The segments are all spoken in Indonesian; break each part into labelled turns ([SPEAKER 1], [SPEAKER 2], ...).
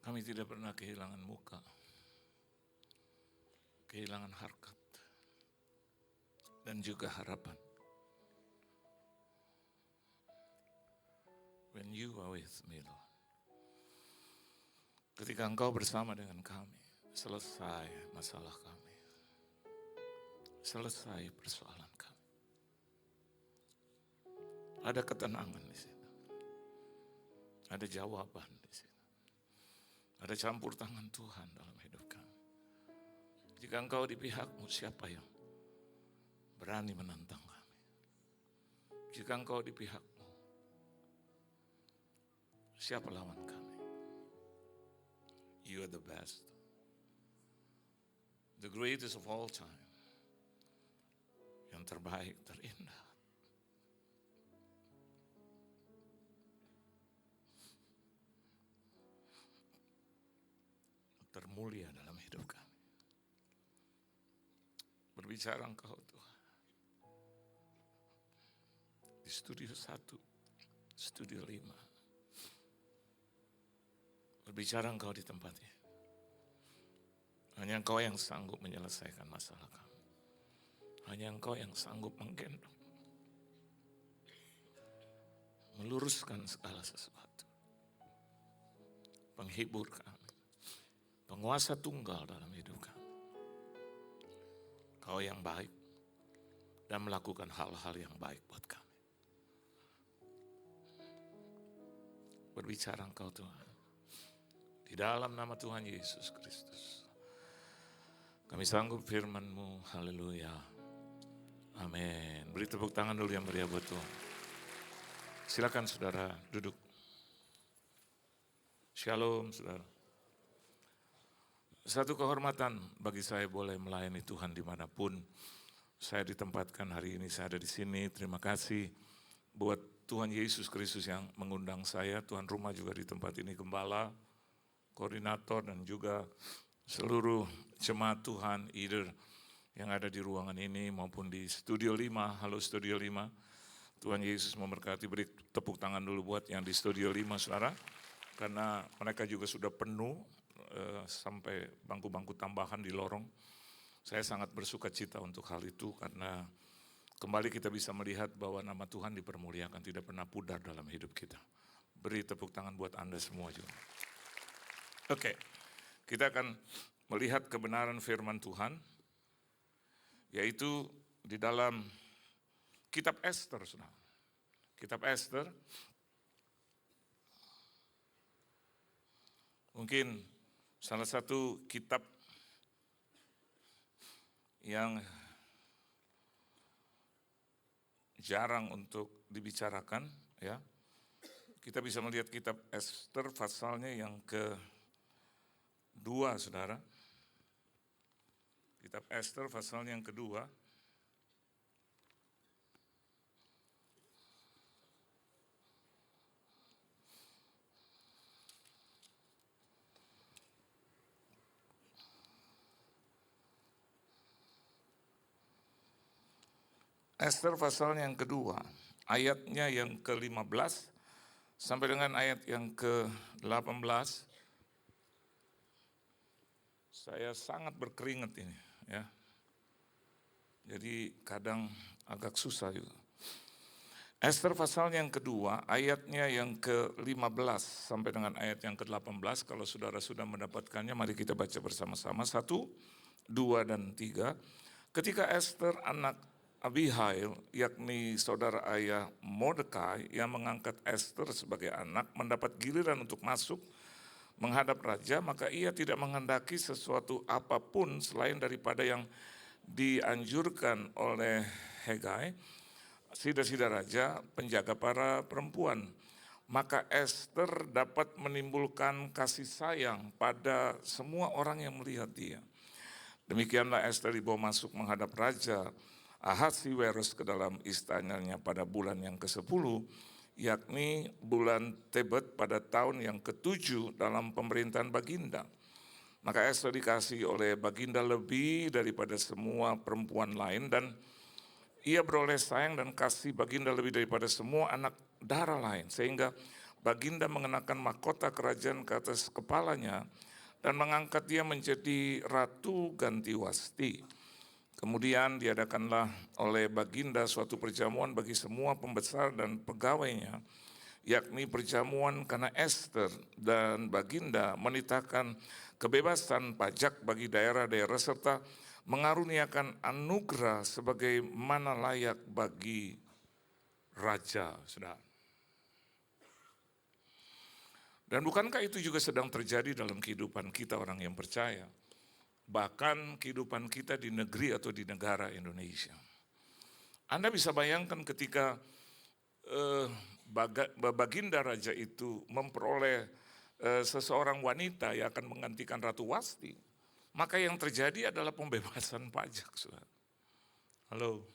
[SPEAKER 1] Kami tidak pernah kehilangan muka, kehilangan harkat, dan juga harapan. When you are with me, Lord. Ketika Engkau bersama dengan kami, selesai masalah kami. Selesai persoalan kami. Ada ketenangan di situ. Ada jawaban di situ. Ada campur tangan Tuhan dalam hidup kami. Jika Engkau di pihakmu, siapa yang berani menentang kami? Jika Engkau di pihakmu, siapa lawan kami? You are the best. The greatest of all time. Yang terbaik, terindah. Termulia dalam hidup kami. Berbicara Engkau Tuhan. Di studio 1, studio 5. Berbicara Engkau di tempat ini. Hanya Engkau yang sanggup menyelesaikan masalah kami. Hanya Engkau yang sanggup menggendong. Meluruskan segala sesuatu. Penghibur kami. Penguasa tunggal dalam hidup kami. Kau yang baik dan melakukan hal-hal yang baik buat kami. Berbicara Engkau Tuhan. Di dalam nama Tuhan Yesus Kristus. Kami sanggup firman-Mu. Haleluya. Amin. Beri tepuk tangan dulu yang meriah buat Tuhan. Silakan saudara duduk. Shalom saudara. Satu kehormatan bagi saya boleh melayani Tuhan dimanapun saya ditempatkan hari ini. Saya ada di sini. Terima kasih buat Tuhan Yesus Kristus yang mengundang saya. Tuhan rumah juga di tempat ini, gembala, koordinator, dan juga seluruh jemaat Tuhan, either yang ada di ruangan ini maupun di Studio 5. Halo Studio 5. Tuhan Yesus memberkati. Beri tepuk tangan dulu buat yang di Studio 5 saudara. Karena mereka juga sudah penuh sampai bangku-bangku tambahan di lorong. Saya sangat bersuka cita untuk hal itu karena kembali kita bisa melihat bahwa nama Tuhan dipermuliakan, tidak pernah pudar dalam hidup kita. Beri tepuk tangan buat Anda semua juga. Oke, kita akan melihat kebenaran firman Tuhan, yaitu di dalam kitab Esther. Kitab Esther, mungkin salah satu kitab yang jarang untuk dibicarakan, ya. Kita bisa melihat kitab Esther pasalnya yang kedua, saudara. Kitab Esther pasalnya yang kedua. Esther pasalnya yang kedua, ayatnya yang ke-15 sampai dengan ayat yang ke-18. Saya sangat berkeringat ini, ya. Jadi kadang agak susah juga. Esther pasalnya yang kedua, ayatnya yang ke-15 sampai dengan ayat yang ke-18. Kalau saudara sudah mendapatkannya, mari kita baca bersama-sama. 1, 2, dan 3. Ketika Esther anak Abihail, yakni saudara ayah Mordekai yang mengangkat Esther sebagai anak, mendapat giliran untuk masuk menghadap raja, maka ia tidak menghendaki sesuatu apapun selain daripada yang dianjurkan oleh Hegai, sida-sida raja, penjaga para perempuan. Maka Esther dapat menimbulkan kasih sayang pada semua orang yang melihat dia. Demikianlah Esther dibawa masuk menghadap raja Ahasiweros ke dalam istananya pada bulan yang ke-10, yakni bulan Tebet pada tahun yang ke-7 dalam pemerintahan Baginda. Maka Esther dikasih oleh Baginda lebih daripada semua perempuan lain, dan ia beroleh sayang dan kasih Baginda lebih daripada semua anak darah lain, sehingga Baginda mengenakan mahkota kerajaan ke atas kepalanya dan mengangkat dia menjadi Ratu Ganti Wasti. Kemudian diadakanlah oleh Baginda suatu perjamuan bagi semua pembesar dan pegawainya, yakni perjamuan karena Ester dan Baginda menitahkan kebebasan pajak bagi daerah-daerah serta mengaruniakan anugerah sebagaimana layak bagi raja. Saudara. Dan bukankah itu juga sedang terjadi dalam kehidupan kita orang yang percaya? Bahkan kehidupan kita di negeri atau di negara Indonesia. Anda bisa bayangkan ketika Baginda Raja itu memperoleh seseorang wanita yang akan menggantikan Ratu Wasti, maka yang terjadi adalah pembebasan pajak. Saudara. Halo.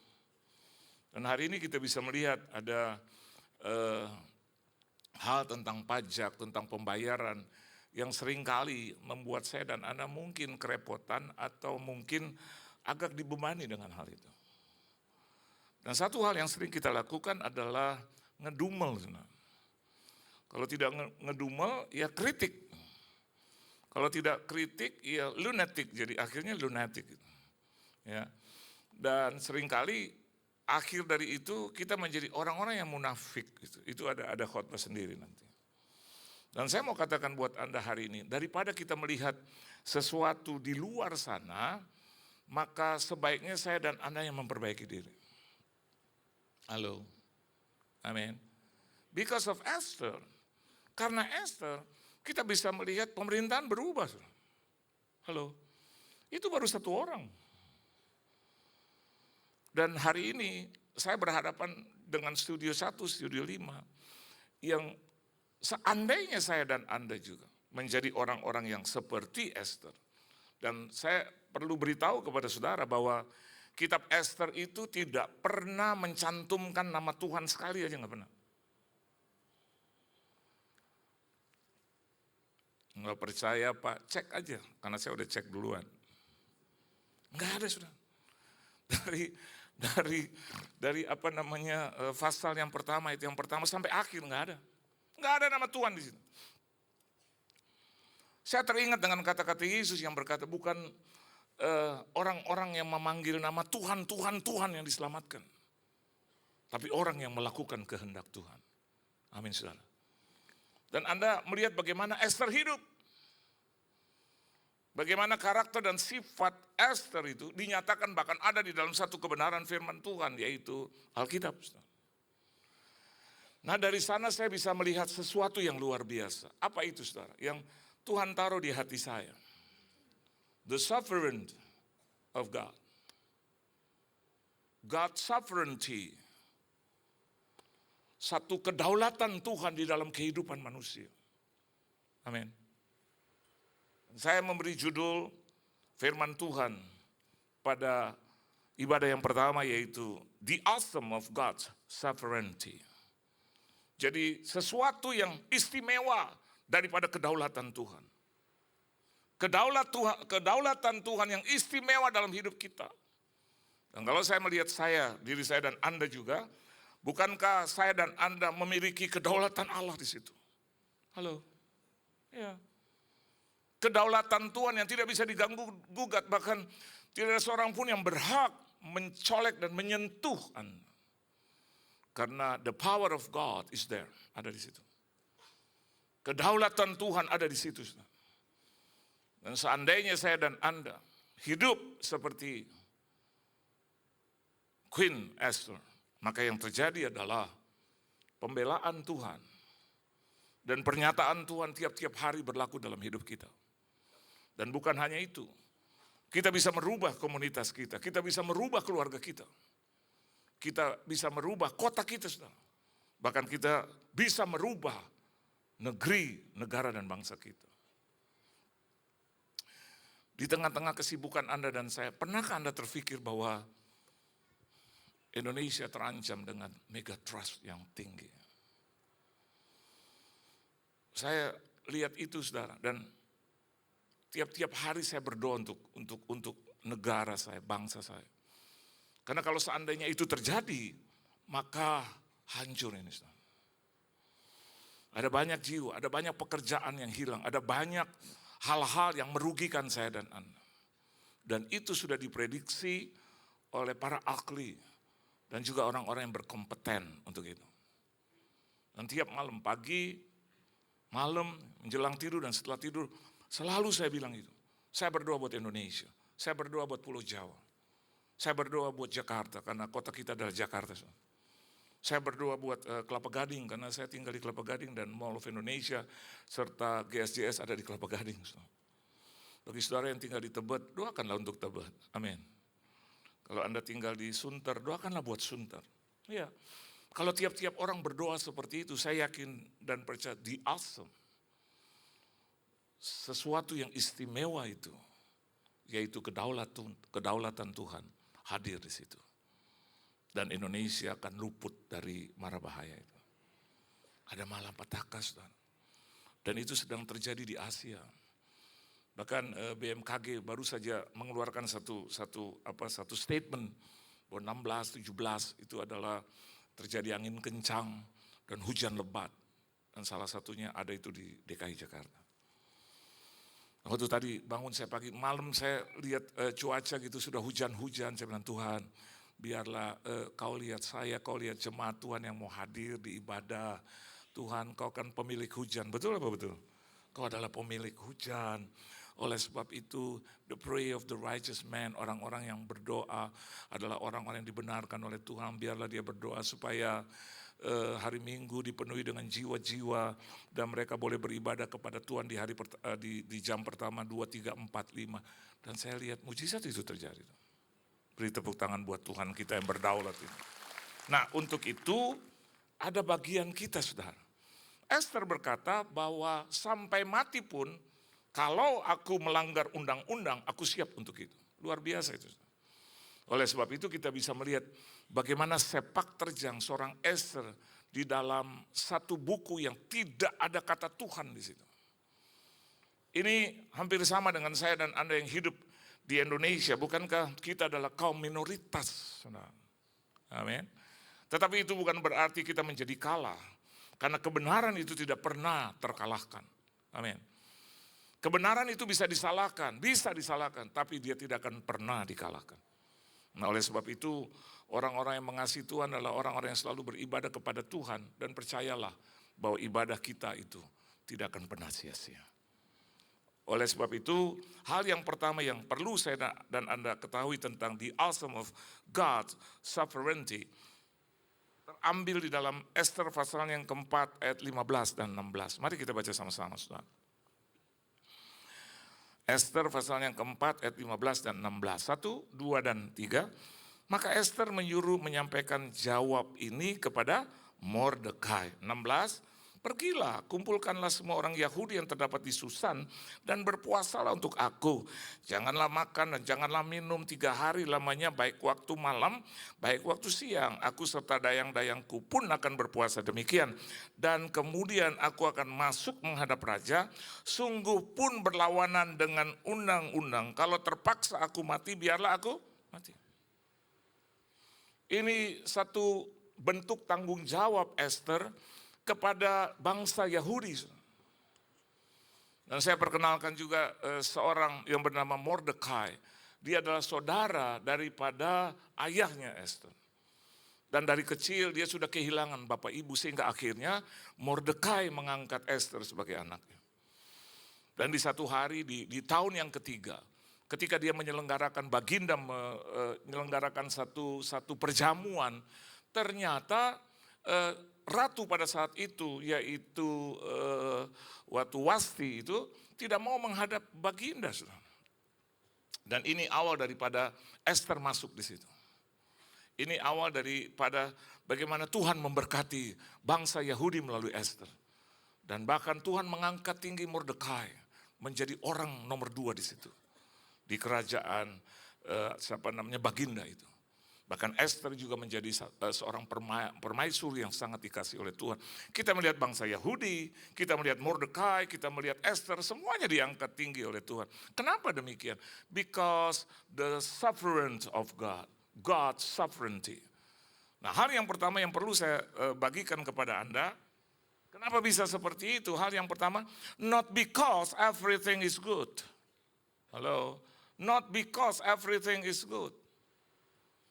[SPEAKER 1] Dan hari ini kita bisa melihat ada hal tentang pajak, tentang pembayaran yang seringkali membuat saya dan Anda mungkin kerepotan atau mungkin agak dibebani dengan hal itu. Dan satu hal yang sering kita lakukan adalah ngedumel. Kalau tidak ngedumel, ya kritik. Kalau tidak kritik, ya lunatic. Jadi akhirnya lunatic. Ya. Dan seringkali akhir dari itu kita menjadi orang-orang yang munafik. Itu ada khotbah sendiri nanti. Dan saya mau katakan buat Anda hari ini, daripada kita melihat sesuatu di luar sana, maka sebaiknya saya dan Anda yang memperbaiki diri. Halo, amin. Because of Esther, karena Esther kita bisa melihat pemerintahan berubah. Halo, itu baru satu orang. Dan hari ini saya berhadapan dengan studio 1, studio 5 yang seandainya saya dan Anda juga menjadi orang-orang yang seperti Esther. Dan saya perlu beritahu kepada saudara bahwa kitab Esther itu tidak pernah mencantumkan nama Tuhan sekali aja, nggak pernah. Nggak percaya Pak, cek aja, karena saya udah cek duluan. Nggak ada sudah. Dari apa namanya pasal yang pertama itu yang pertama sampai akhir nggak ada nama Tuhan di situ. Saya teringat dengan kata-kata Yesus yang berkata bukan orang-orang yang memanggil nama Tuhan yang diselamatkan, tapi orang yang melakukan kehendak Tuhan. Amin saudara. Dan Anda melihat bagaimana Esther hidup. Bagaimana karakter dan sifat Esther itu dinyatakan bahkan ada di dalam satu kebenaran firman Tuhan, yaitu Alkitab. Nah dari sana saya bisa melihat sesuatu yang luar biasa. Apa itu saudara? Yang Tuhan taruh di hati saya. The sovereignty of God. God's sovereignty. Satu kedaulatan Tuhan di dalam kehidupan manusia. Amin. Saya memberi judul firman Tuhan pada ibadah yang pertama yaitu The Awesome of God's Sovereignty. Jadi sesuatu yang istimewa daripada kedaulatan Tuhan. Kedaulatan Tuhan yang istimewa dalam hidup kita. Dan kalau saya melihat diri saya dan Anda juga, bukankah saya dan Anda memiliki kedaulatan Allah di situ? Halo? Ya. Kedaulatan Tuhan yang tidak bisa diganggu gugat, bahkan tidak ada seorang pun yang berhak mencolek dan menyentuh Anda. Karena the power of God is there, ada di situ. Kedaulatan Tuhan ada di situ. Dan seandainya saya dan Anda hidup seperti Queen Esther, maka yang terjadi adalah pembelaan Tuhan dan pernyataan Tuhan tiap-tiap hari berlaku dalam hidup kita. Dan bukan hanya itu, kita bisa merubah komunitas kita, kita bisa merubah keluarga kita, kita bisa merubah kota kita, saudara. Bahkan kita bisa merubah negeri, negara, dan bangsa kita. Di tengah-tengah kesibukan Anda dan saya, pernahkah Anda terfikir bahwa Indonesia terancam dengan mega trust yang tinggi? Saya lihat itu, saudara, dan tiap-tiap hari saya berdoa untuk negara saya, bangsa saya. Karena kalau seandainya itu terjadi, maka hancur ini. Ada banyak jiwa, ada banyak pekerjaan yang hilang, ada banyak hal-hal yang merugikan saya dan Anda. Dan itu sudah diprediksi oleh para ahli dan juga orang-orang yang berkompeten untuk itu. Dan tiap malam, pagi, malam, menjelang tidur dan setelah tidur, selalu saya bilang itu. Saya berdoa buat Indonesia, saya berdoa buat Pulau Jawa, saya berdoa buat Jakarta karena kota kita adalah Jakarta. Saya berdoa buat Kelapa Gading karena saya tinggal di Kelapa Gading dan Mall of Indonesia serta GSJS ada di Kelapa Gading. Bagi saudara yang tinggal di Tebet, doakanlah untuk Tebet. Amin. Kalau Anda tinggal di Sunter, doakanlah buat Sunter. Ya. Kalau tiap-tiap orang berdoa seperti itu, saya yakin dan percaya di awesome. Sesuatu yang istimewa itu, yaitu kedaulatan Tuhan hadir di situ. Dan Indonesia akan luput dari mara bahaya itu. Ada malapetaka, saudara. Dan itu sedang terjadi di Asia. Bahkan BMKG baru saja mengeluarkan satu statement bahwa 16, 17 itu adalah terjadi angin kencang dan hujan lebat. Dan salah satunya ada itu di DKI Jakarta. Waktu tadi bangun saya pagi, malam saya lihat cuaca gitu sudah hujan-hujan, saya bilang Tuhan, biarlah kau lihat saya, kau lihat jemaat Tuhan yang mau hadir di ibadah. Tuhan, kau kan pemilik hujan, betul apa betul? Kau adalah pemilik hujan. Oleh sebab itu, the prayer of the righteous man, orang-orang yang berdoa adalah orang-orang yang dibenarkan oleh Tuhan. Biarlah dia berdoa supaya hari Minggu dipenuhi dengan jiwa-jiwa dan mereka boleh beribadah kepada Tuhan di jam pertama 2, 3, 4, 5. Dan saya lihat mujizat itu terjadi. Beri tepuk tangan buat Tuhan kita yang berdaulat ini. Nah, untuk itu ada bagian kita, saudara. Esther berkata bahwa sampai mati pun kalau aku melanggar undang-undang, aku siap untuk itu. Luar biasa itu. Oleh sebab itu kita bisa melihat bagaimana sepak terjang seorang Esther di dalam satu buku yang tidak ada kata Tuhan di situ. Ini hampir sama dengan saya dan Anda yang hidup di Indonesia. Bukankah kita adalah kaum minoritas? Amin. Tetapi itu bukan berarti kita menjadi kalah. Karena kebenaran itu tidak pernah terkalahkan. Amin. Kebenaran itu bisa disalahkan, tapi dia tidak akan pernah dikalahkan. Nah, oleh sebab itu orang-orang yang mengasihi Tuhan adalah orang-orang yang selalu beribadah kepada Tuhan dan percayalah bahwa ibadah kita itu tidak akan pernah sia-sia. Oleh sebab itu, hal yang pertama yang perlu saya dan Anda ketahui tentang the awesome of God's sovereignty terambil di dalam Esther pasal yang keempat ayat 15 dan 16. Mari kita baca sama-sama, saudara. Esther pasal yang keempat ayat 15 dan 16. 1, 2, dan 3. Maka Esther menyuruh menyampaikan jawab ini kepada Mordekai. 16. Pergilah, kumpulkanlah semua orang Yahudi yang terdapat di Susan dan berpuasalah untuk aku. Janganlah makan dan janganlah minum 3 hari lamanya, baik waktu malam, baik waktu siang. Aku serta dayang-dayangku pun akan berpuasa demikian. Dan kemudian aku akan masuk menghadap raja, sungguh pun berlawanan dengan undang-undang. Kalau terpaksa aku mati, biarlah aku mati. Ini satu bentuk tanggung jawab Esther kepada bangsa Yahudi. Dan saya perkenalkan juga seorang yang bernama Mordekai. Dia adalah saudara daripada ayahnya Esther. Dan dari kecil dia sudah kehilangan bapak ibu sehingga akhirnya Mordekai mengangkat Esther sebagai anaknya. Dan di satu hari di tahun yang ketiga, ketika dia menyelenggarakan baginda menyelenggarakan satu perjamuan, ternyata ratu pada saat itu, yaitu Watu Wasti itu tidak mau menghadap baginda. Dan ini awal daripada Esther masuk di situ. Ini awal daripada bagaimana Tuhan memberkati bangsa Yahudi melalui Esther. Dan bahkan Tuhan mengangkat tinggi Mordekai menjadi orang nomor 2 di situ. Di kerajaan baginda itu. Bahkan Esther juga menjadi seorang permaisuri yang sangat dikasih oleh Tuhan. Kita melihat bangsa Yahudi, kita melihat Mordekai, kita melihat Esther, semuanya diangkat tinggi oleh Tuhan. Kenapa demikian? Because the sovereignty of God, God's sovereignty. Nah, hal yang pertama yang perlu saya bagikan kepada Anda, Kenapa bisa seperti itu? Hal yang pertama, not because everything is good. Halo, not because everything is good.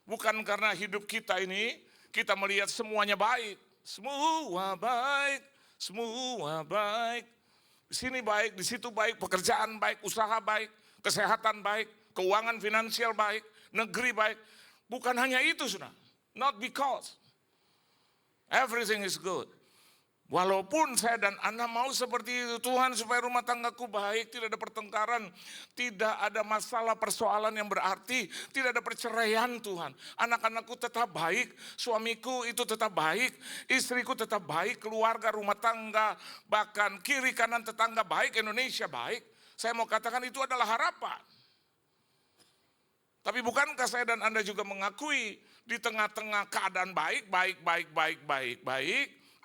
[SPEAKER 1] Bukan karena hidup kita ini, kita melihat semuanya baik. Semua baik, semua baik. Di sini baik, di situ baik, pekerjaan baik, usaha baik, kesehatan baik, keuangan finansial baik, negeri baik. Bukan hanya itu, saudara. Not because everything is good. Walaupun saya dan Anda mau seperti itu, Tuhan supaya rumah tanggaku baik, tidak ada pertengkaran, tidak ada masalah persoalan yang berarti, tidak ada perceraian Tuhan. Anak-anakku tetap baik, suamiku itu tetap baik, istriku tetap baik, keluarga, rumah tangga, bahkan kiri kanan tetangga baik, Indonesia baik. Saya mau katakan itu adalah harapan. Tapi bukankah saya dan Anda juga mengakui di tengah-tengah keadaan baik,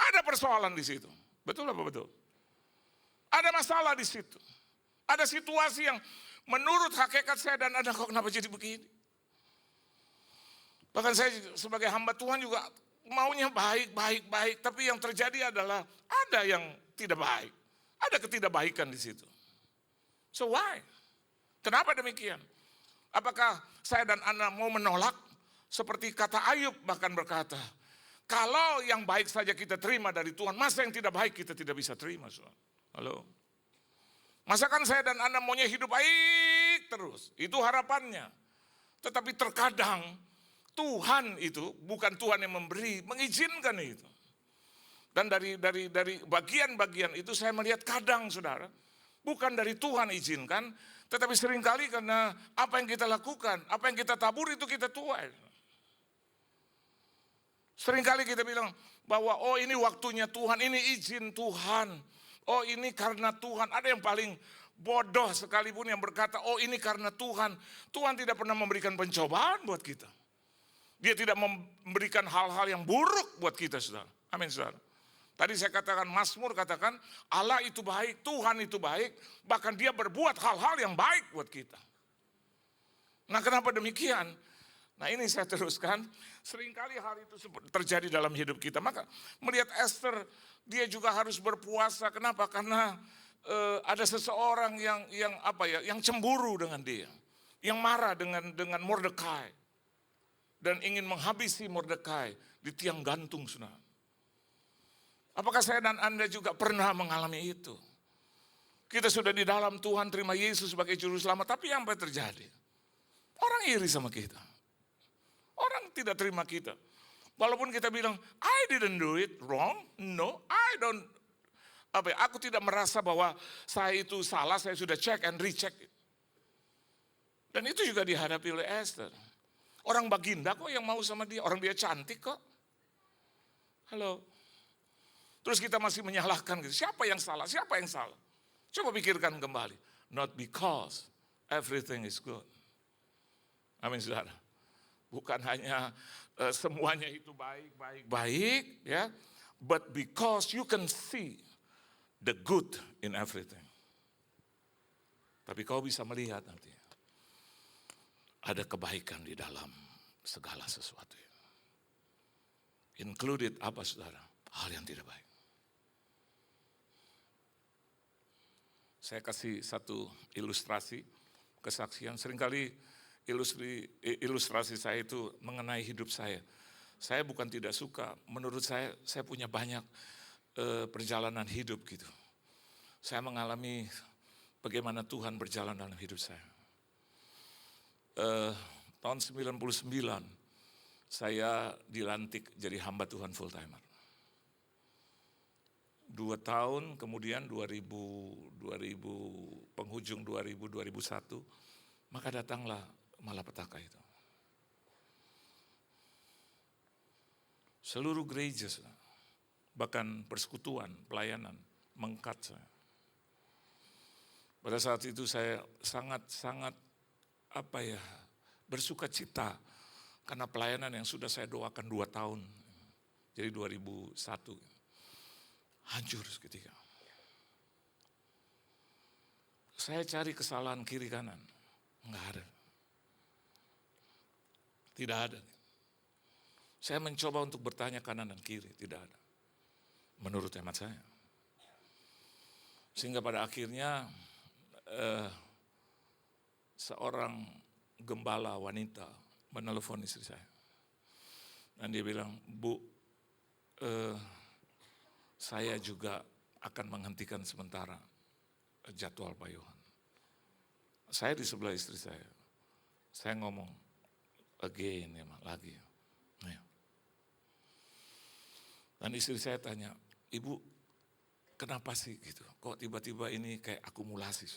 [SPEAKER 1] ada persoalan di situ. Betul apa betul? Ada masalah di situ. Ada situasi yang menurut hakikat saya dan Anda kok kenapa jadi begini? Bahkan saya sebagai hamba Tuhan juga maunya baik. Tapi yang terjadi adalah ada yang tidak baik. Ada ketidakbaikan di situ. So why? Kenapa demikian? Apakah saya dan Anda mau menolak? Seperti kata Ayub bahkan berkata, kalau yang baik saja kita terima dari Tuhan, masa yang tidak baik kita tidak bisa terima? Halo? Masakan saya dan Anda maunya hidup baik terus? Itu harapannya. Tetapi terkadang Tuhan itu bukan Tuhan yang memberi, mengizinkan itu. Dan dari bagian-bagian itu saya melihat kadang, saudara, bukan dari Tuhan izinkan, tetapi seringkali karena apa yang kita lakukan, apa yang kita tabur itu kita tuai. Seringkali kita bilang bahwa oh ini waktunya Tuhan, ini izin Tuhan. Oh ini karena Tuhan. Ada yang paling bodoh sekalipun yang berkata oh ini karena Tuhan. Tuhan tidak pernah memberikan pencobaan buat kita. Dia tidak memberikan hal-hal yang buruk buat kita, saudara. Amin, saudara. Tadi saya katakan, Mazmur katakan Allah itu baik, Tuhan itu baik. Bahkan dia berbuat hal-hal yang baik buat kita. Nah kenapa demikian? Nah ini saya teruskan, seringkali hal itu terjadi dalam hidup kita. Maka melihat Esther, dia juga harus berpuasa. Kenapa? Karena ada seseorang yang cemburu dengan dia, yang marah dengan Mordekai dan ingin menghabisi Mordekai di tiang gantung, saudara. Apakah saya dan Anda juga pernah mengalami itu? Kita sudah di dalam Tuhan, terima Yesus sebagai juru selamat, tapi apa yang terjadi? Orang iri sama kita. Orang tidak terima kita. Walaupun kita bilang, I didn't do it wrong. No, I don't. Aku tidak merasa bahwa saya itu salah, saya sudah check and recheck. Dan itu juga dihadapi oleh Esther. Orang baginda kok yang mau sama dia, orang dia cantik kok. Halo. Terus kita masih menyalahkan gitu. Siapa yang salah? Siapa yang salah? Coba pikirkan kembali. Not because everything is good. Amin, saudara. Bukan hanya semuanya itu baik, ya. But because you can see the good in everything. Tapi kau bisa melihat nanti. Ada kebaikan di dalam segala sesuatu. Included apa, saudara? Hal yang tidak baik. Saya kasih satu ilustrasi, kesaksian. Seringkali ilustrasi saya itu mengenai hidup saya. Saya bukan tidak suka, menurut saya punya banyak perjalanan hidup gitu. Saya mengalami bagaimana Tuhan berjalan dalam hidup saya. Tahun 99 saya dilantik jadi hamba Tuhan full timer. 2 tahun kemudian 2000 penghujung 2001 maka datanglah malapetaka itu. Seluruh gereja, bahkan persekutuan, pelayanan, mengkat saya. Pada saat itu saya sangat bersuka cita karena pelayanan yang sudah saya doakan 2 tahun. Jadi 2001 hancur seketika. Saya cari kesalahan kiri kanan, enggak ada. Tidak ada. Saya mencoba untuk bertanya kanan dan kiri, tidak ada. Menurut hemat saya. Sehingga pada akhirnya seorang gembala wanita menelepon istri saya. Dan dia bilang, Bu, saya juga akan menghentikan sementara jadwal Pak Yohan. Saya di sebelah istri saya. Saya ngomong, again ya lagi. Ya. Dan istri saya tanya, Ibu kenapa sih gitu? Kok tiba-tiba ini kayak akumulasi?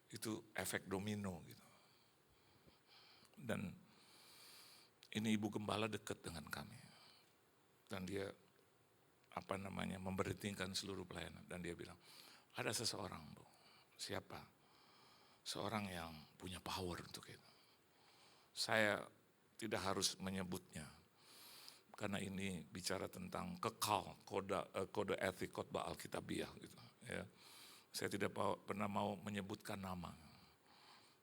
[SPEAKER 1] Itu efek domino gitu. Dan ini ibu gembala dekat dengan kami. Dan dia memberhentikan seluruh pelayanan. Dan dia bilang, ada seseorang Bu. Siapa? Seorang yang punya power untuk itu. Saya tidak harus menyebutnya. Karena ini bicara tentang kekal, kode etik khotbah Alkitabiah gitu. Ya. Saya tidak pernah mau menyebutkan nama.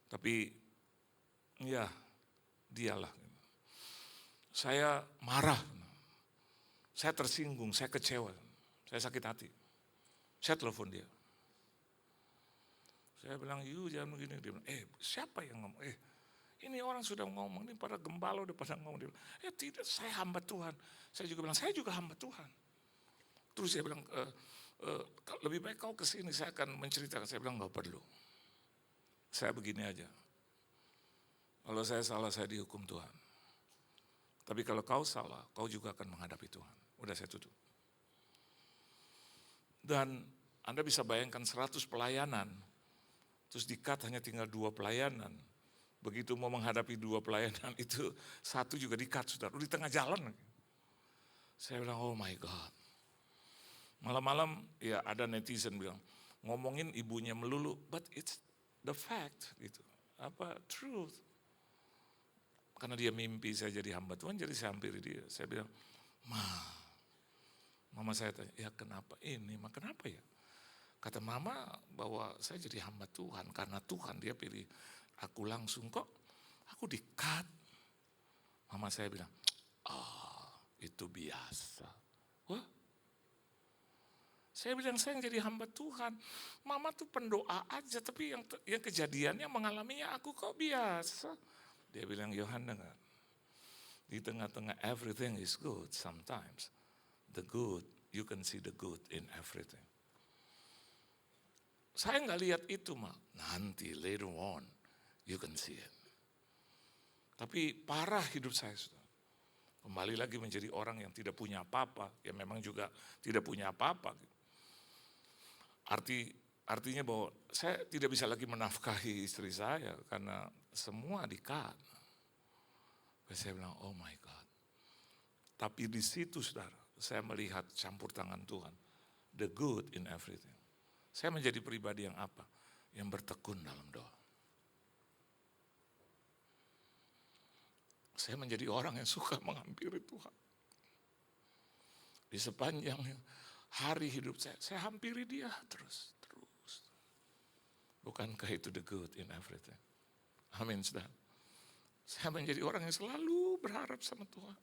[SPEAKER 1] Tapi ya dialah. Saya marah. Saya tersinggung, saya kecewa. Saya sakit hati. Saya telepon dia. Saya bilang, jangan begini. Dia bilang, siapa yang ngomong? Ini orang sudah ngomong, ini para gembala udah pada ngomong. Dia bilang, tidak, saya hamba Tuhan. Saya juga bilang, saya juga hamba Tuhan. Terus saya bilang, lebih baik kau kesini, saya akan menceritakan. Saya bilang, gak perlu. Saya begini aja. Kalau saya salah, saya dihukum Tuhan. Tapi kalau kau salah, kau juga akan menghadapi Tuhan. Udah saya tutup. Dan Anda bisa bayangkan 100 pelayanan, terus di-cut hanya tinggal 2 pelayanan. Begitu mau menghadapi 2 pelayanan itu, 1 juga di-cut, saudara. Di tengah jalan. Saya bilang, oh my God. Malam-malam ya ada netizen bilang, ngomongin ibunya melulu, but it's the fact gitu. Truth. Karena dia mimpi saya jadi hamba Tuhan, jadi saya hampiri dia. Saya bilang, Mama saya tanya, ya kenapa ini? Kenapa ya? Kata Mama bahwa saya jadi hamba Tuhan, karena Tuhan dia pilih aku langsung kok. Aku di-cut. Mama saya bilang, itu biasa. Wah, saya bilang saya jadi hamba Tuhan. Mama tuh pendoa aja, tapi yang kejadiannya mengalaminya aku kok biasa. Dia bilang, Yohan dengar, di tengah-tengah everything is good sometimes. The good, you can see the good in everything. Saya nggak lihat itu nanti later on you can see it. Tapi parah hidup saya sudah. Kembali lagi menjadi orang yang tidak punya apa-apa, ya memang juga tidak punya apa-apa. Artinya bahwa saya tidak bisa lagi menafkahi istri saya karena semua di-cut. Saya bilang, oh my God. Tapi di situ saudara, saya melihat campur tangan Tuhan. The good in everything. Saya menjadi pribadi yang apa? Yang bertekun dalam doa. Saya menjadi orang yang suka menghampiri Tuhan. Di sepanjang hari hidup saya hampiri dia terus. Bukankah itu the good in everything? Amin, saudara. Saya menjadi orang yang selalu berharap sama Tuhan.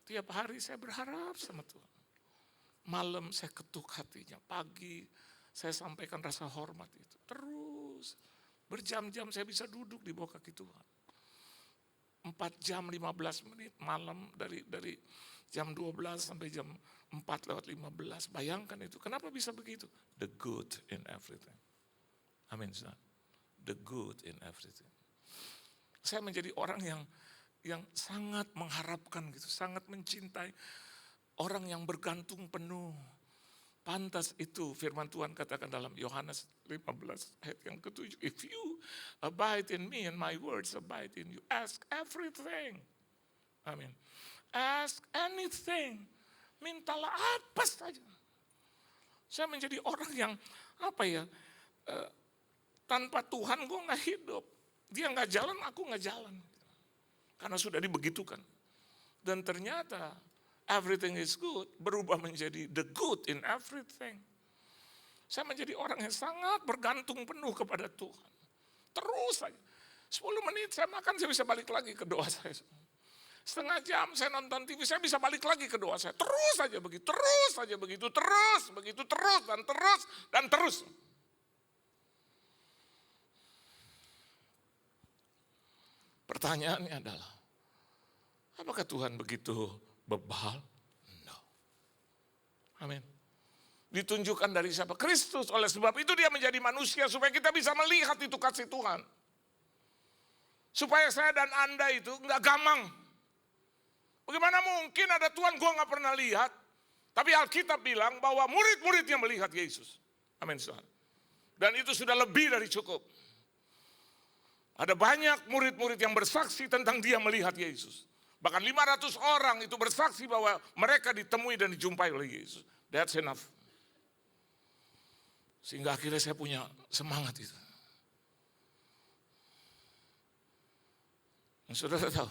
[SPEAKER 1] Tiap hari saya berharap sama Tuhan. Malam saya ketuk hatinya, pagi saya sampaikan rasa hormat itu. Terus berjam-jam saya bisa duduk di bawah kaki Tuhan. 4 jam 15 menit malam dari jam 12 sampai jam 4:15. Bayangkan itu, kenapa bisa begitu? The good in everything. Amin. The good in everything. Saya menjadi orang yang sangat mengharapkan gitu, sangat mencintai orang yang bergantung penuh. Pantas itu firman Tuhan katakan dalam Yohanes 15 ayat yang ke-7. If you abide in me and my words abide in you, ask everything. Amin. Ask anything. Mintalah apa saja. Saya menjadi orang yang tanpa Tuhan gue gak hidup. Dia gak jalan, aku gak jalan. Karena sudah dibegitukan. Dan ternyata everything is good berubah menjadi the good in everything. Saya menjadi orang yang sangat bergantung penuh kepada Tuhan. Terus saja. 10 menit saya makan, saya bisa balik lagi ke doa saya. Setengah jam saya nonton TV, saya bisa balik lagi ke doa saya. Terus saja begitu, terus saja begitu, terus, begitu, terus, dan terus. Pertanyaannya adalah, apakah Tuhan begitu bebal? No. Amin. Ditunjukkan dari siapa? Kristus. Oleh sebab itu dia menjadi manusia supaya kita bisa melihat itu kasih Tuhan. Supaya saya dan Anda itu enggak gamang. Bagaimana mungkin ada Tuhan gue enggak pernah lihat. Tapi Alkitab bilang bahwa murid-muridnya melihat Yesus. Amin. Dan itu sudah lebih dari cukup. Ada banyak murid-murid yang bersaksi tentang dia melihat Yesus. Bahkan 500 orang itu bersaksi bahwa mereka ditemui dan dijumpai oleh Yesus. That's enough. Sehingga akhirnya saya punya semangat itu. Dan saudara tahu,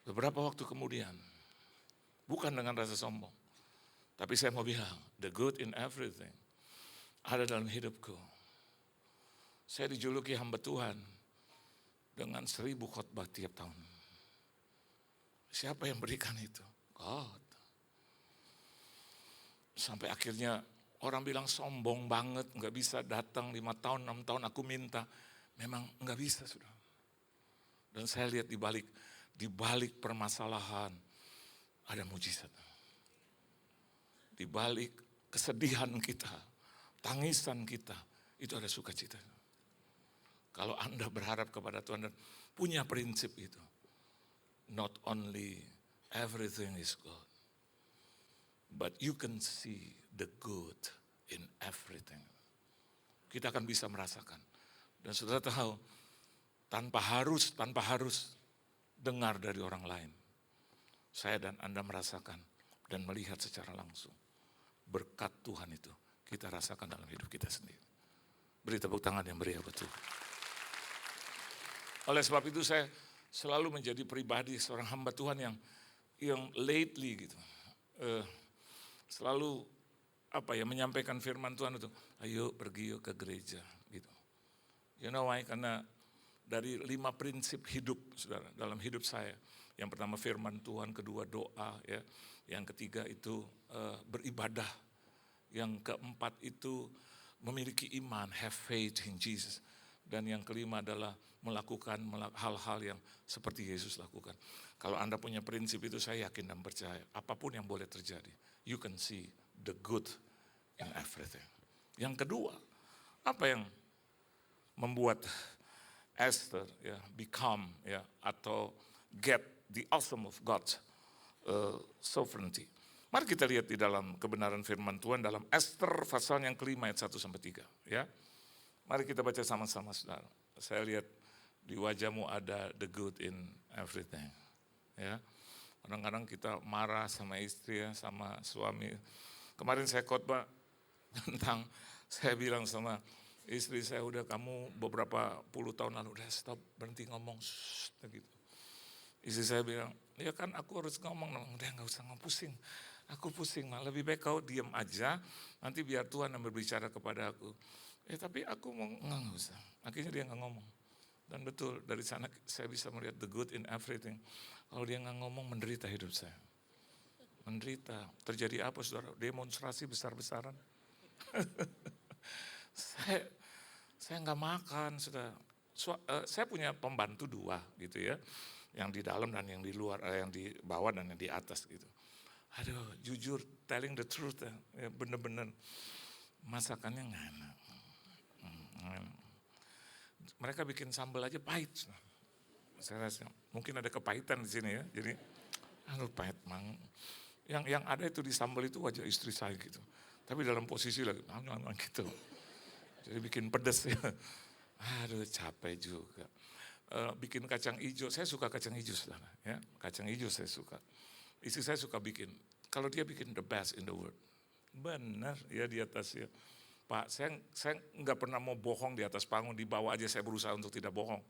[SPEAKER 1] beberapa waktu kemudian, bukan dengan rasa sombong, tapi saya mau bilang, the good in everything ada dalam hidupku. Saya dijuluki hamba Tuhan dengan 1000 khotbah tiap tahun. Siapa yang berikan itu? God. Sampai akhirnya orang bilang sombong banget, nggak bisa datang 5 tahun, 6 tahun aku minta. Memang nggak bisa, sudah. Dan saya lihat di balik permasalahan ada mujizat. Di balik kesedihan kita, tangisan kita, itu ada sukacita. Kalau Anda berharap kepada Tuhan dan punya prinsip itu, not only everything is good, but you can see the good in everything. Kita akan bisa merasakan. Dan saudara tahu, tanpa harus dengar dari orang lain, saya dan Anda merasakan dan melihat secara langsung. Berkat Tuhan itu kita rasakan dalam hidup kita sendiri. Beri tepuk tangan yang meriah betul. Oleh sebab itu saya selalu menjadi pribadi seorang hamba Tuhan yang lately gitu, selalu menyampaikan firman Tuhan itu, ayo pergi yuk ke gereja gitu. You know why? Karena dari 5 prinsip hidup, saudara, dalam hidup saya. Yang pertama firman Tuhan, kedua doa, ya. Yang ketiga itu beribadah. Yang keempat itu memiliki iman, have faith in Jesus. Dan yang kelima adalah melakukan hal-hal yang seperti Yesus lakukan. Kalau Anda punya prinsip itu, saya yakin dan percaya, apapun yang boleh terjadi, you can see the good in everything. Yang kedua, apa yang membuat Esther become atau get the awesome of God's sovereignty. Mari kita lihat di dalam kebenaran firman Tuhan dalam Esther pasal yang kelima ayat 1-3 ya. Mari kita baca sama-sama, saudara. Saya lihat di wajahmu ada the good in everything ya. Kadang-kadang kita marah sama istri ya, sama suami. Kemarin saya khotbah tentang, saya bilang sama istri saya, udah kamu beberapa puluh tahun lalu udah stop, berhenti ngomong gitu. Istri saya bilang, ya kan aku harus ngomong, udah gak usah pusing, aku pusing, lebih baik kau diam aja, nanti biar Tuhan yang berbicara kepada aku. Tapi aku mau, nggak usah, akhirnya dia gak ngomong. Dan betul, dari sana saya bisa melihat the good in everything. Kalau dia gak ngomong, menderita hidup saya. Menderita, terjadi apa saudara? Demonstrasi besar-besaran. Saya nggak makan, sudah. Saya punya pembantu 2 gitu ya, yang di dalam dan yang di luar, yang di bawah dan yang di atas gitu. Aduh, jujur, telling the truth ya, bener-bener masakannya nggak enak. Mereka bikin sambal aja pahit. Saya rasa mungkin ada kepahitan di sini ya, jadi pahit mang. Yang ada itu di sambal itu wajah istri saya gitu, tapi dalam posisi lagi gitu. Jadi bikin pedas ya. Aduh, capek juga. Bikin kacang hijau, saya suka kacang hijau, saudara. Ya, kacang hijau saya suka. Istri saya suka bikin. Kalau dia bikin the best in the world. Benar ya di atas ya. Pak, saya nggak pernah mau bohong di atas panggung, di bawah aja saya berusaha untuk tidak bohong.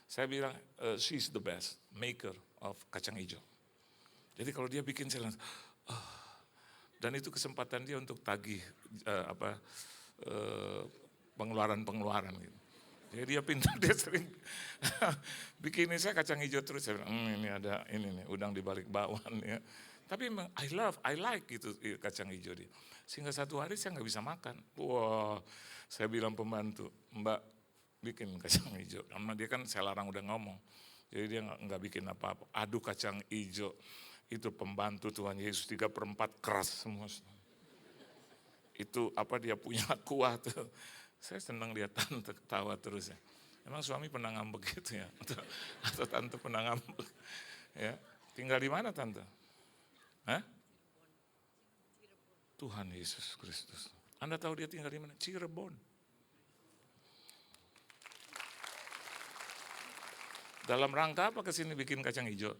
[SPEAKER 1] Saya bilang, she's the best maker of kacang hijau. Jadi kalau dia bikin, saya langsung, dan itu kesempatan dia untuk tagih pengeluaran gitu. Jadi dia pintar, dia sering bikinin saya kacang hijau terus. Saya bilang, ini ada ini nih, udang di balik bakwan ya. Tapi memang I like gitu kacang hijau dia. Sehingga satu hari saya nggak bisa makan. Wah, saya bilang pembantu, Mbak bikin kacang hijau. Karena dia kan saya larang udah ngomong. Jadi dia nggak bikin apa-apa. Aduh kacang hijau, itu pembantu Tuhan Yesus 3/4 keras semua. Itu apa dia punya kuah tuh. Saya senang lihat tante ketawa terus ya. Emang suami pernah ngambek gitu ya? Atau tante pernah ngambek? Ya, tinggal di mana tante? Hah? Tuhan Yesus Kristus. Anda tahu dia tinggal di mana? Cirebon. Dalam rangka apa kesini bikin kacang hijau?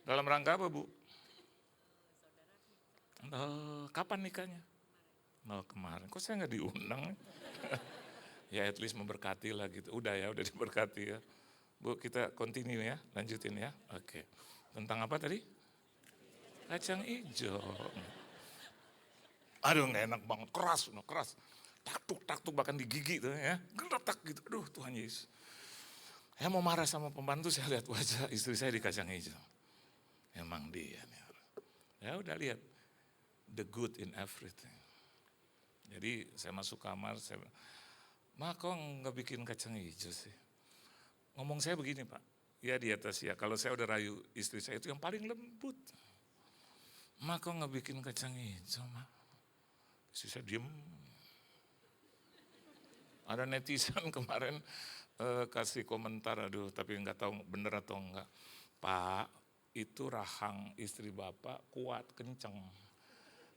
[SPEAKER 1] Dalam rangka apa Bu? Kapan nikahnya? Oh kemarin, kok saya nggak diundang? Ya at least memberkati lah gitu. Udah diberkati ya. Bu kita continue ya, lanjutin ya. Oke. Tentang apa tadi? Kacang hijau. Aduh nggak enak banget, keras. Taktuk bahkan di gigi tuh ya. Geletak gitu, aduh Tuhan Yesus. Saya mau marah sama pembantu, saya lihat wajah istri saya di kacang hijau. Emang dia nih. Ya udah lihat, the good in everything. Jadi saya masuk kamar, saya bilang, Ma kok nggak bikin kacang hijau sih? Ngomong saya begini Pak, ya di atas ya, kalau saya udah rayu istri saya itu yang paling lembut. Ma kok nggak bikin kacang hijau Ma? Istri saya diem. Ada netizen kemarin kasih komentar, aduh tapi nggak tahu bener atau enggak. Pak, itu rahang istri Bapak kuat, kenceng.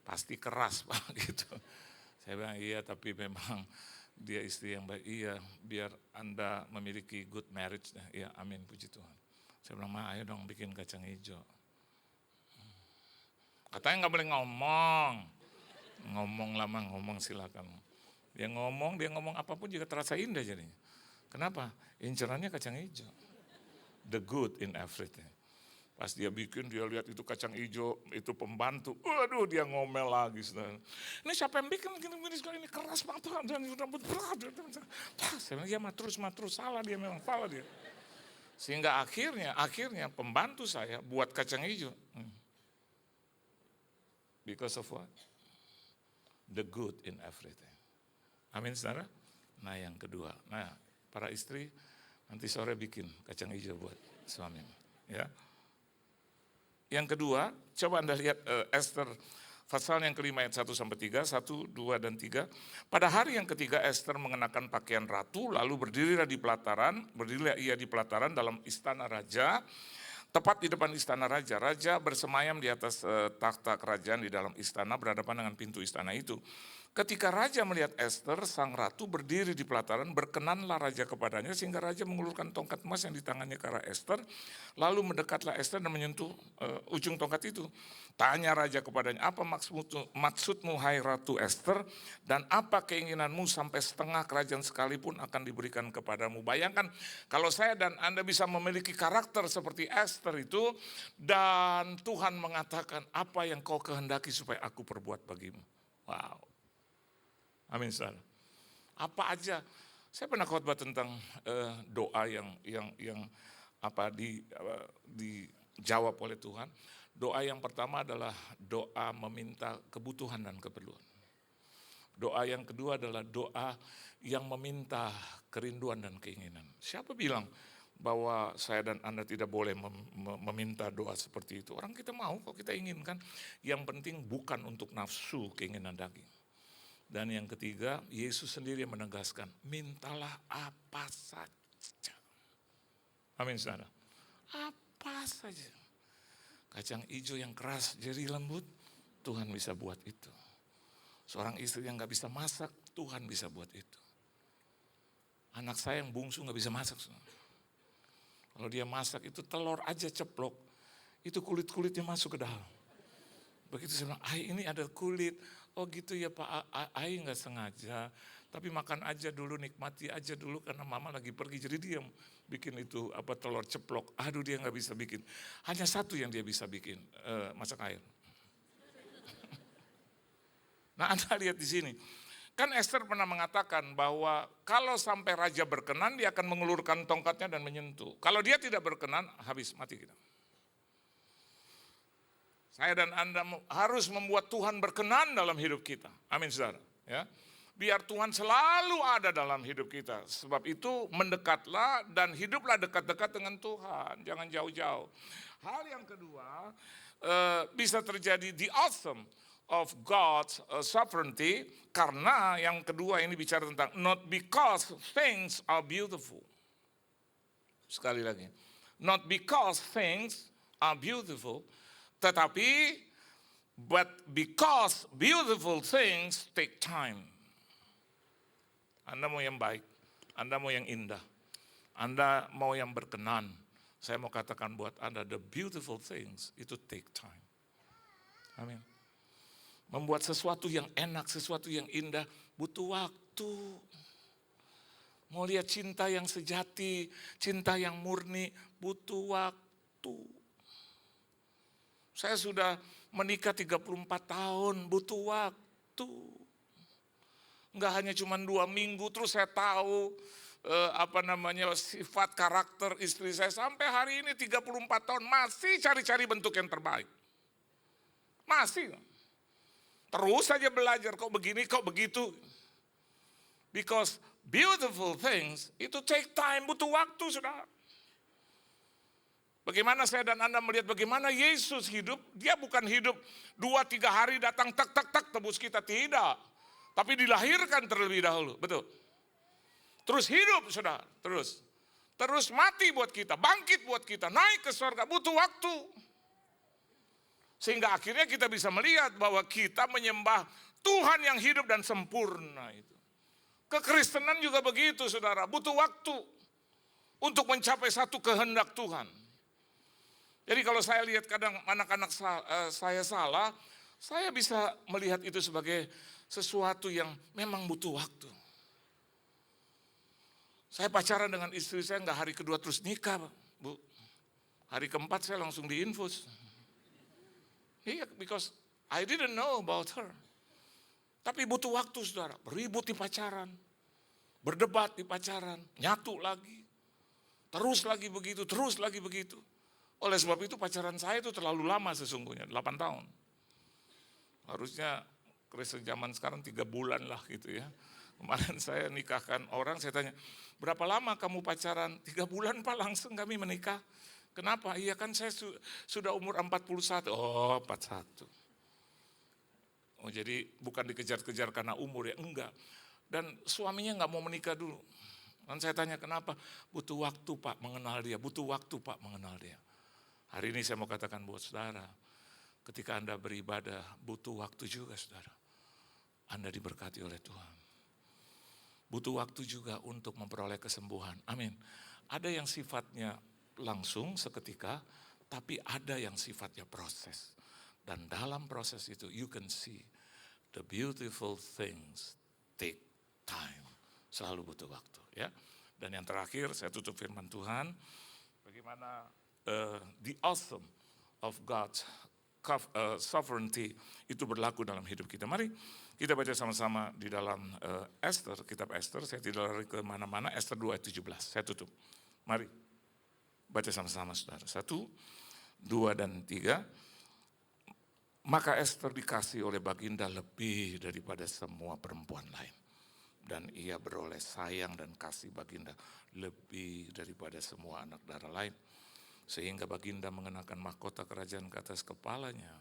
[SPEAKER 1] Pasti keras Pak gitu. Saya bilang iya tapi memang dia istri yang baik. Iya biar Anda memiliki good marriage. Iya amin puji Tuhan. Saya bilang Ma ayo dong bikin kacang hijau. Katanya nggak boleh ngomong. Ngomong lama ngomong silakan. Dia ngomong apapun juga terasa indah jadinya. Kenapa? Incerannya kacang hijau. The good in everything. Pas dia bikin, dia lihat itu kacang hijau, itu pembantu. Waduh, dia ngomel lagi. Saudara. Ini siapa yang bikin ini keras banget. Dan rambut berat. Saya bilang, ya terus salah dia memang, salah dia. Sehingga akhirnya pembantu saya buat kacang hijau. Because of what? The good in everything. Amin, saudara. Nah yang kedua, para istri nanti sore bikin kacang hijau buat suami. Ya. Yang kedua, coba Anda lihat Esther pasal yang kelima ayat 1-3, 1, 2, dan 3. Pada hari yang ketiga Esther mengenakan pakaian ratu, lalu berdirilah ia di pelataran dalam istana raja, tepat di depan istana raja. Raja bersemayam di atas takhta kerajaan di dalam istana, berhadapan dengan pintu istana itu. Ketika raja melihat Esther, sang ratu berdiri di pelataran, berkenanlah raja kepadanya sehingga raja mengulurkan tongkat emas yang di tangannya ke arah Esther, lalu mendekatlah Esther dan menyentuh ujung tongkat itu. Tanya raja kepadanya, apa maksudmu hai Ratu Esther, dan apa keinginanmu sampai setengah kerajaan sekalipun akan diberikan kepadamu. Bayangkan kalau saya dan Anda bisa memiliki karakter seperti Esther itu, dan Tuhan mengatakan apa yang kau kehendaki supaya aku perbuat bagimu. Wow. Amin, saudara. Apa aja, saya pernah khotbah tentang doa yang dijawab oleh Tuhan. Doa yang pertama adalah doa meminta kebutuhan dan keperluan. Doa yang kedua adalah doa yang meminta kerinduan dan keinginan. Siapa bilang bahwa saya dan Anda tidak boleh meminta doa seperti itu? Orang kita mau, kok kita inginkan. Yang penting bukan untuk nafsu keinginan daging. Dan yang ketiga, Yesus sendiri menegaskan, mintalah apa saja. Amin, saudara. Apa saja. Kacang hijau yang keras, jadi lembut, Tuhan bisa buat itu. Seorang istri yang gak bisa masak, Tuhan bisa buat itu. Anak saya yang bungsu gak bisa masak. Kalau dia masak itu telur aja ceplok, itu kulit-kulitnya masuk ke dalam. Begitu saya bilang, ini ada kulit. Oh gitu ya Pak, Ai nggak sengaja, tapi makan aja dulu, nikmati aja dulu karena mama lagi pergi. Jadi dia bikin itu telur ceplok. Aduh dia nggak bisa bikin. Hanya satu yang dia bisa bikin, masak air. Nah Anda lihat di sini, Kan Esther pernah mengatakan bahwa kalau sampai raja berkenan, dia akan mengulurkan tongkatnya dan menyentuh. Kalau dia tidak berkenan, habis, mati kita. Saya dan Anda harus membuat Tuhan berkenan dalam hidup kita. Amin, saudara. Ya. Biar Tuhan selalu ada dalam hidup kita. Sebab itu mendekatlah dan hiduplah dekat-dekat dengan Tuhan. Jangan jauh-jauh. Hal yang kedua, bisa terjadi the awesome of God's sovereignty, karena yang kedua ini bicara tentang not because things are beautiful. Sekali lagi, not because things are beautiful, tetapi but because beautiful things take time. Anda mau yang baik, Anda mau yang indah, Anda mau yang berkenan. Saya mau katakan buat Anda, the beautiful things itu take time. Amin. Membuat sesuatu yang enak, sesuatu yang indah, butuh waktu. Mau lihat cinta yang sejati, cinta yang murni, butuh waktu. Saya sudah menikah 34 tahun, butuh waktu. Enggak hanya cuma 2 minggu, terus saya tahu sifat karakter istri saya. Sampai hari ini 34 tahun, masih cari-cari bentuk yang terbaik. Masih. Terus saja belajar, kok begini, kok begitu. Because beautiful things itu take time, butuh waktu, saudara. Bagaimana saya dan Anda melihat bagaimana Yesus hidup, dia bukan hidup 2-3 hari datang tak tebus kita, tidak. Tapi dilahirkan terlebih dahulu, betul. Terus hidup, saudara, terus. Terus mati buat kita, bangkit buat kita, naik ke surga, butuh waktu. Sehingga akhirnya kita bisa melihat bahwa kita menyembah Tuhan yang hidup dan sempurna itu. Kekristenan juga begitu, saudara, butuh waktu untuk mencapai satu kehendak Tuhan. Jadi kalau saya lihat kadang anak-anak saya salah, saya bisa melihat itu sebagai sesuatu yang memang butuh waktu. Saya pacaran dengan istri saya enggak hari kedua terus nikah, Bu. Hari keempat saya langsung diinfus. Iya, because I didn't know about her. Tapi butuh waktu, saudara. Beribut di pacaran, berdebat di pacaran, nyatu lagi, terus lagi begitu, terus lagi begitu. Oleh sebab itu pacaran saya itu terlalu lama sesungguhnya, 8 tahun. Harusnya Kristen zaman sekarang 3 bulan lah gitu ya. Kemarin saya nikahkan orang, saya tanya, berapa lama kamu pacaran? 3 bulan Pak, langsung kami menikah. Kenapa? Iya kan saya sudah umur 41. Oh, 41. Oh, jadi bukan dikejar-kejar karena umur ya, enggak. Dan suaminya enggak mau menikah dulu. Dan saya tanya kenapa? Butuh waktu Pak mengenal dia, butuh waktu Pak mengenal dia. Hari ini saya mau katakan buat saudara, ketika Anda beribadah, butuh waktu juga saudara. Anda diberkati oleh Tuhan. Butuh waktu juga untuk memperoleh kesembuhan. Amin. Ada yang sifatnya langsung seketika, tapi ada yang sifatnya proses. Dan dalam proses itu you can see the beautiful things take time. Selalu butuh waktu, ya. Dan yang terakhir saya tutup firman Tuhan, bagaimana the awesome of God's sovereignty itu berlaku dalam hidup kita. Mari kita baca sama-sama di dalam Esther, kitab Esther. Saya tidak lari ke mana-mana. Esther 2 ayat 17. Saya tutup. Mari baca sama-sama, saudara. 1, 2, dan 3. Maka Esther dikasih oleh Baginda lebih daripada semua perempuan lain. Dan ia beroleh sayang dan kasih Baginda lebih daripada semua anak darah lain. Sehingga Baginda mengenakan mahkota kerajaan ke atas kepalanya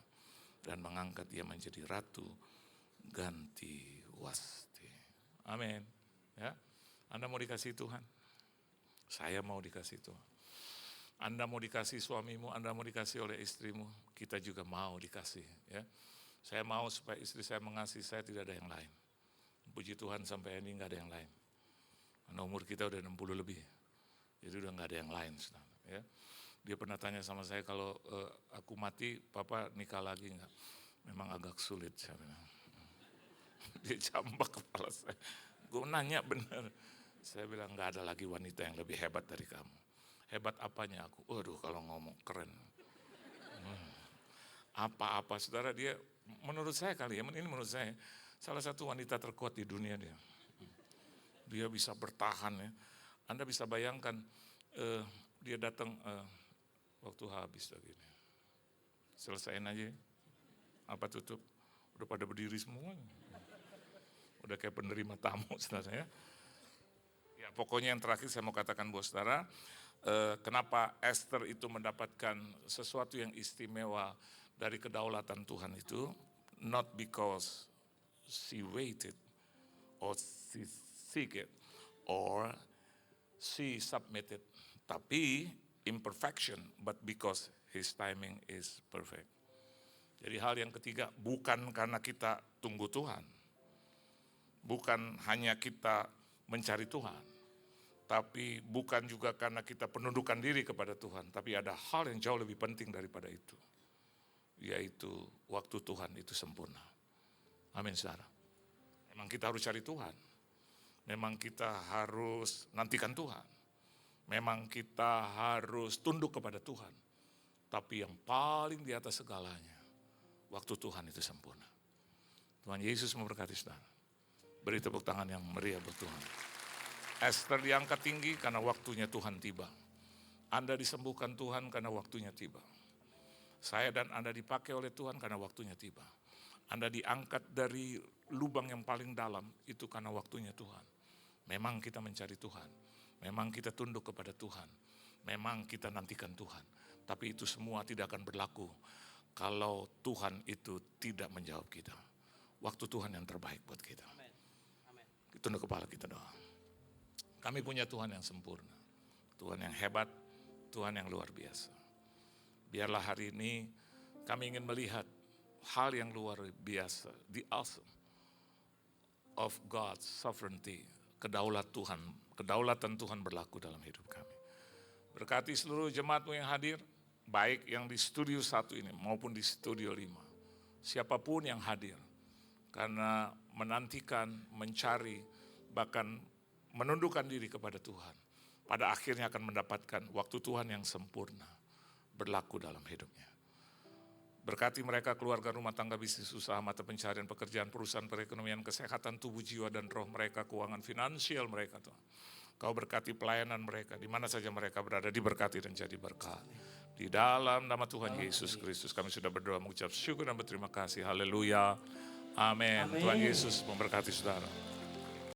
[SPEAKER 1] dan mengangkat dia menjadi ratu ganti Wasti. Amin. Ya, Anda mau dikasih Tuhan? Saya mau dikasih Tuhan. Anda mau dikasih suamimu, Anda mau dikasih oleh istrimu, kita juga mau dikasih. Ya, saya mau supaya istri saya mengasihi saya, tidak ada yang lain. Puji Tuhan sampai ini nggak ada yang lain. Karena umur kita udah 60 lebih, jadi udah nggak ada yang lain. Ya. Dia pernah tanya sama saya, kalau aku mati, Papa nikah lagi enggak? Memang agak sulit, saya bilang. Dia jambak kepala saya. Gue nanya benar. Saya bilang, enggak ada lagi wanita yang lebih hebat dari kamu. Hebat apanya aku? Waduh, kalau ngomong keren. Apa-apa, saudara, dia menurut saya kali ya, ini menurut saya, Salah satu wanita terkuat di dunia dia. Dia bisa bertahan ya. Anda bisa bayangkan dia datang waktu habis lagi. Selesaiin aja. Apa tutup? Udah pada berdiri semua. Udah kayak penerima tamu sebenarnya. Ya pokoknya yang terakhir saya mau katakan buat saudara, kenapa Esther itu mendapatkan sesuatu yang istimewa dari kedaulatan Tuhan itu, not because she waited or she seek it or she submitted, tapi imperfection, but because his timing is perfect. Jadi hal yang ketiga, bukan karena kita tunggu Tuhan, bukan hanya kita mencari Tuhan, tapi bukan juga karena kita penundukan diri kepada Tuhan, tapi ada hal yang jauh lebih penting daripada itu, yaitu waktu Tuhan itu sempurna. Amin saudara. Memang kita harus cari Tuhan, memang kita harus nantikan Tuhan, memang kita harus tunduk kepada Tuhan, tapi yang paling di atas segalanya, waktu Tuhan itu sempurna. Tuhan Yesus memberkati saudara. Beri tepuk tangan yang meriah buat Tuhan. Esther diangkat tinggi karena waktunya Tuhan tiba. Anda disembuhkan Tuhan karena waktunya tiba. Saya dan Anda dipakai oleh Tuhan karena waktunya tiba. Anda diangkat dari lubang yang paling dalam itu karena waktunya Tuhan. Memang kita mencari Tuhan. Memang kita tunduk kepada Tuhan. Memang kita nantikan Tuhan. Tapi itu semua tidak akan berlaku kalau Tuhan itu tidak menjawab kita. Waktu Tuhan yang terbaik buat kita. Tunduk kepala kita doa. Kami punya Tuhan yang sempurna. Tuhan yang hebat, Tuhan yang luar biasa. Biarlah hari ini kami ingin melihat hal yang luar biasa. The awesome of God's sovereignty. Kedaulatan Tuhan berlaku dalam hidup kami. Berkati seluruh jemaatmu yang hadir, baik yang di studio 1 ini maupun di studio 5. Siapapun yang hadir, karena menantikan, mencari, bahkan menundukkan diri kepada Tuhan, pada akhirnya akan mendapatkan waktu Tuhan yang sempurna berlaku dalam hidupnya. Berkati mereka, keluarga, rumah tangga, bisnis, usaha, mata pencarian, pekerjaan, perusahaan, perekonomian, kesehatan, tubuh, jiwa, dan roh mereka, keuangan finansial mereka Tuhan. Kau berkati pelayanan mereka, di mana saja mereka berada, diberkati dan jadi berkat. Di dalam nama Tuhan Yesus Kristus kami sudah berdoa, mengucap syukur dan berterima kasih. Haleluya. Amin. Tuhan Yesus memberkati saudara.